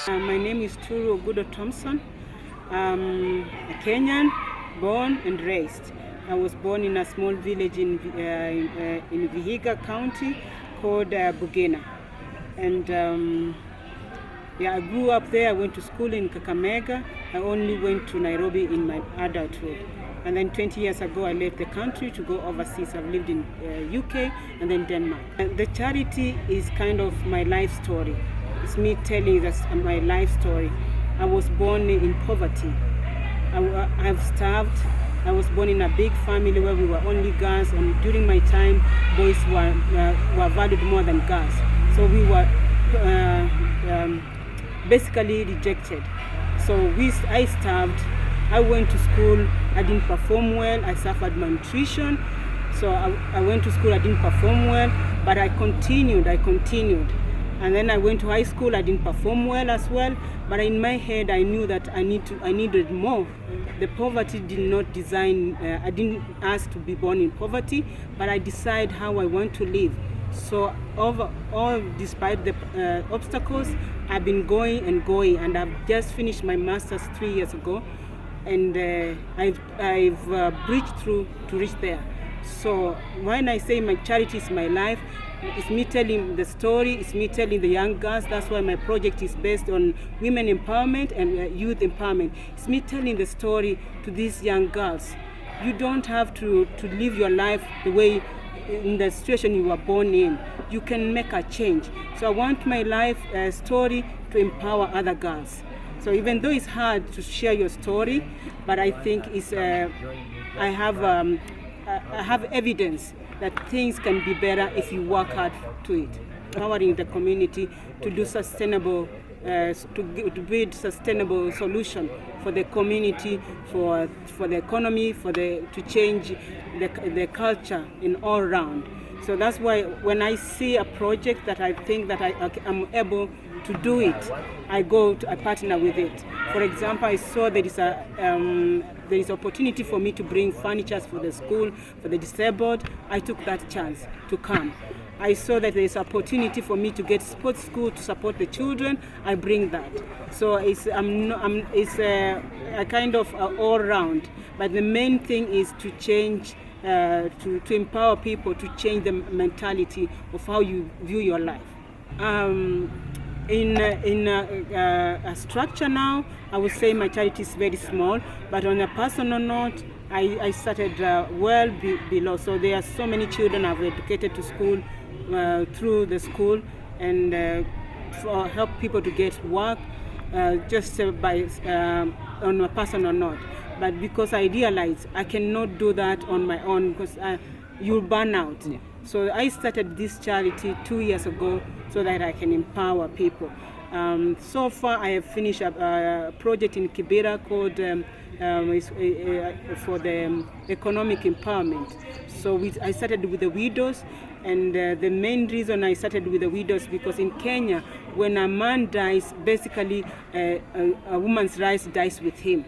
My name is Turu Ogudo Thompson. I'm a Kenyan, born and raised. I was born in a small village in Vihiga County called Bugena. And I grew up there. I went to school in Kakamega. I only went to Nairobi in my adulthood. And then 20 years ago, I left the country to go overseas. I've lived in UK and then Denmark. And the charity is kind of my life story. It's me telling my life story. I was born in poverty. I've starved. I was born in a big family where we were only girls, and during my time, boys were valued more than girls. So we were basically rejected. So I starved. I went to school. I didn't perform well. I suffered malnutrition. So I went to school. I didn't perform well, but I continued. And then I went to high school. I didn't perform well as well, but in my head I knew that I needed more. The poverty did not design. I didn't ask to be born in poverty, but I decide how I want to live. So despite the obstacles, I've been going, and I've just finished my master's 3 years ago, and I've breached through to reach there. So when I say my charity is my life, it's me telling the story, it's me telling the young girls. That's why my project is based on women empowerment and youth empowerment. It's me telling the story to these young girls. You don't have to live your life the way in the situation you were born in. You can make a change. So I want my life story to empower other girls. So even though it's hard to share your story, but I think I have evidence that things can be better if you work hard to it. Empowering the community to do sustainable, to build sustainable solution for the community, for the economy, to change the culture in all round. So that's why when I see a project that I think that I'm able to do it, I partner with it. For example, I saw there is opportunity for me to bring furniture for the school, for the disabled. I took that chance to come. I saw that there is opportunity for me to get sports school to support the children. I bring that. So it's a kind of all round. But the main thing is to change, to empower people, to change the mentality of how you view your life. In a structure now, I would say my charity is very small, but on a personal note, I started well below. So there are so many children I've educated to school, through the school, and help people to get work just on a personal note. But because I realized I cannot do that on my own, because you'll burn out. Yeah. So I started this charity 2 years ago so that I can empower people. So far I have finished a project in Kibera called for the economic empowerment. So I started with the widows, and the main reason I started with the widows because in Kenya, when a man dies, basically a woman's rights dies with him.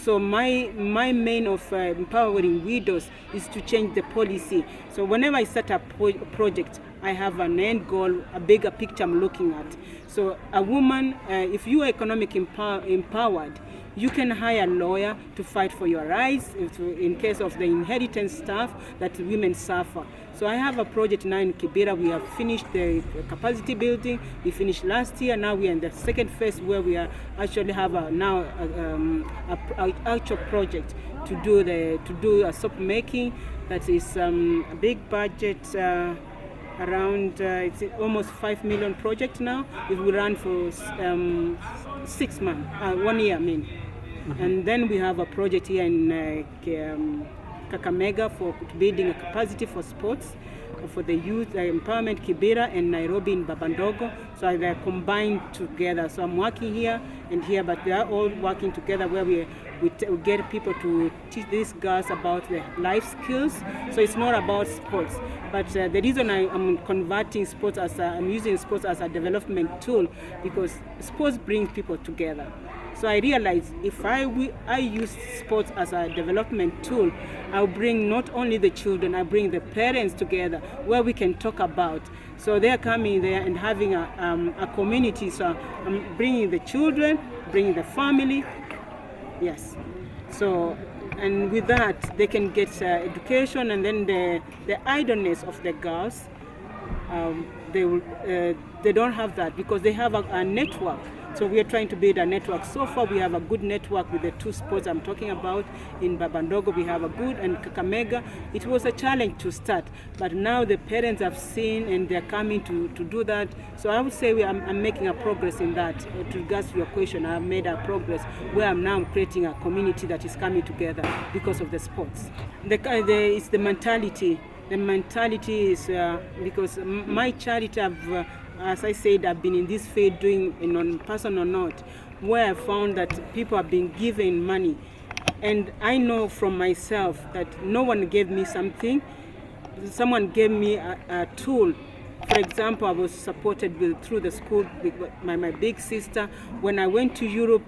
So my main of empowering widows is to change the policy. So whenever I set a project, I have an end goal, a bigger picture I'm looking at. So a woman, if you are economically empowered, you can hire a lawyer to fight for your rights in case of the inheritance stuff that women suffer. So I have a project now in Kibera. We have finished the capacity building. We finished last year. Now we are in the second phase where we are actually have an actual project to do a soap making. That is a big budget. Around it's almost 5 million project now. It will run for 6 months, 1 year, I mean. Mm-hmm. And then we have a project here in Kakamega for building a capacity for sports for the youth empowerment, Kibera and Nairobi in Babandogo. So they're combined together. So I'm working here and here, but they are all working together where we get people to teach these girls about their life skills. So it's not about sports. But the reason I'm converting sports I'm using sports as a development tool, because sports brings people together. So I realized if I use sports as a development tool, I'll bring not only the children, I bring the parents together where we can talk about. So they're coming there and having a community. So I'm bringing the children, bringing the family. Yes. So, and with that, they can get education, and then the idleness of the girls, they don't have that because they have a network. So we are trying to build a network. So far we have a good network with the two sports I'm talking about. In Babandogo we have a good, and Kakamega, it was a challenge to start. But now the parents have seen and they're coming to do that. So I would say I'm making a progress in that. With regards to your question, I've made a progress where I'm now creating a community that is coming together because of the sports. It's the mentality. The mentality is because my charity, as I said, I've been in this field doing on personal note, where I found that people have been given money. And I know from myself that no one gave me something. Someone gave me a tool. For example, I was supported through the school with my big sister. When I went to Europe,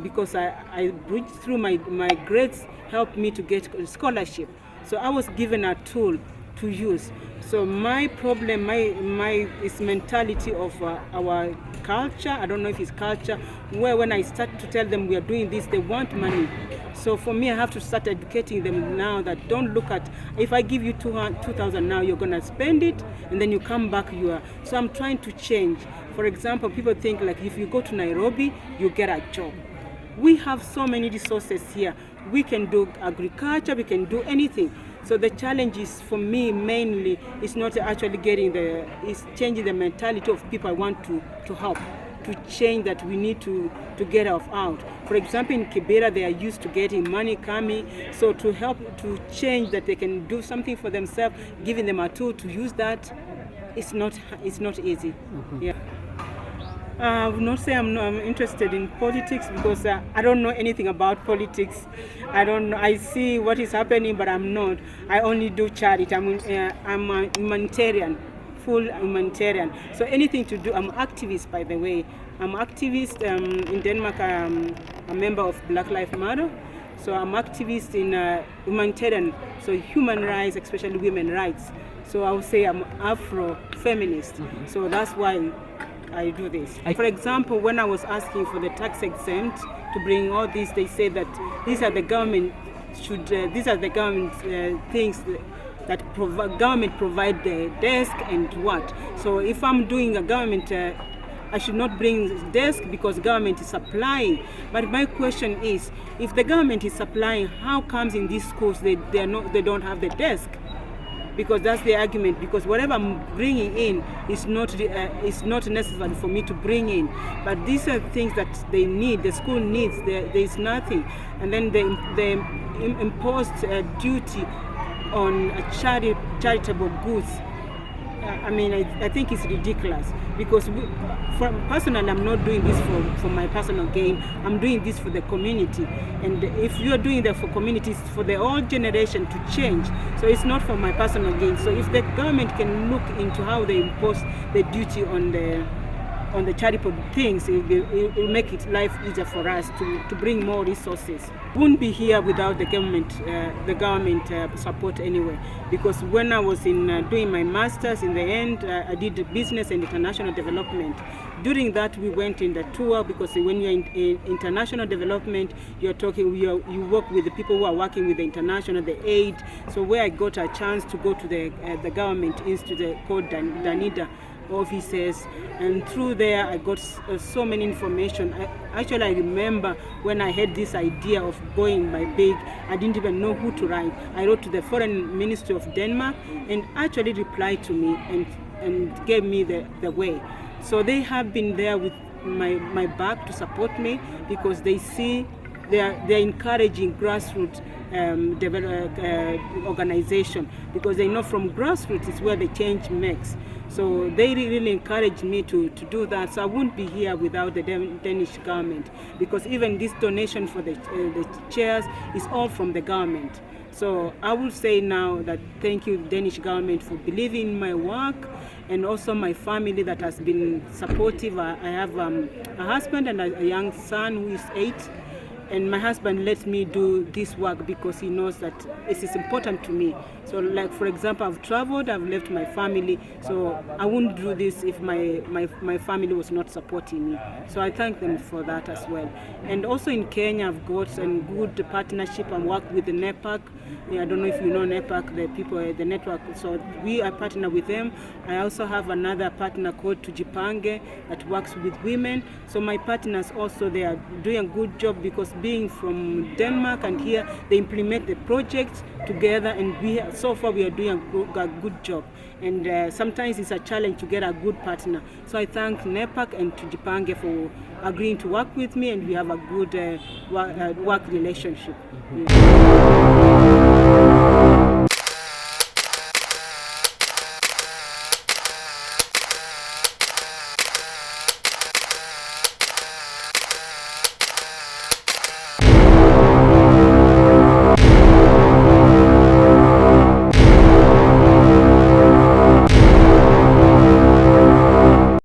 because I bridged through my grades, helped me to get a scholarship. So I was given a tool to use. So my problem, is mentality of our culture. I don't know if it's culture, where when I start to tell them we are doing this, they want money. So for me, I have to start educating them now that don't look at, if I give you 2,000 now, you're gonna spend it, and then you come back, so I'm trying to change. For example, people think like if you go to Nairobi, you get a job. We have so many resources here. We can do agriculture, we can do anything. So the challenge is for me mainly is not actually is changing the mentality of people I want to help, to change that we need to get out. For example, in Kibera, they are used to getting money coming. So to help to change that they can do something for themselves, giving them a tool to use that, it's not easy. Mm-hmm. Yeah. I would not say I'm interested in politics because I don't know anything about politics. I don't know. I see what is happening, but I'm not. I only do charity. I'm a humanitarian, full humanitarian. So anything to do, I'm activist, by the way. I'm activist in Denmark. I'm a member of Black Lives Matter. So I'm activist in humanitarian, so human rights, especially women's rights. So I would say I'm Afro-feminist. Mm-hmm. So that's why I do this. For example, when I was asking for the tax exempt to bring all this, they said that these are the government things that government provide the desk and what. So if I'm doing a government, I should not bring desk because government is supplying. But my question is, if the government is supplying, how comes in these schools they don't have the desk? Because that's the argument. Because whatever I'm bringing in is not necessary for me to bring in. But these are things that they need. The school needs. There is nothing, and then they imposed a duty on charitable goods. I think it's ridiculous because personally, I'm not doing this for my personal gain. I'm doing this for the community. And if you're doing that for communities, for the whole generation to change. So it's not for my personal gain. So if the government can look into how they impose the duty on the charitable things, it will make life easier for us to bring more resources. We wouldn't be here without the government support anyway. Because when I was doing my master's, in the end, I did business and international development. During that, we went in the tour because when you're in international development, you work with the people who are working with the international, the aid. So where I got a chance to go to the government institute called Danida offices, and through there I got so many information. I remember when I had this idea of going my big, I didn't even know who to write. I wrote to the Foreign Ministry of Denmark and actually replied to me and gave me the way. So they have been there with my back to support me because they see they're encouraging grassroots organization because they know from grassroots is where the change makes. So they really encouraged me to do that. So I wouldn't be here without the Danish government, because even this donation for the chairs is all from the government. So I will say now that thank you, Danish government, for believing in my work, and also my family that has been supportive. I have a husband and a young son who is 8. And my husband lets me do this work because he knows that it is important to me. So like, for example, I've traveled, I've left my family, so I wouldn't do this if my family was not supporting me. So I thank them for that as well. And also in Kenya, I've got a good partnership and work with the NEPAC. I don't know if you know NEPAC, the people, the network. So we are partner with them. I also have another partner called Tujipange that works with women. So my partners also, they are doing a good job, because being from Denmark and here, they implement the project together, and so far we are doing a good job. And sometimes it's a challenge to get a good partner. So I thank NEPAC and Tujipange for agreeing to work with me, and we have a good work relationship.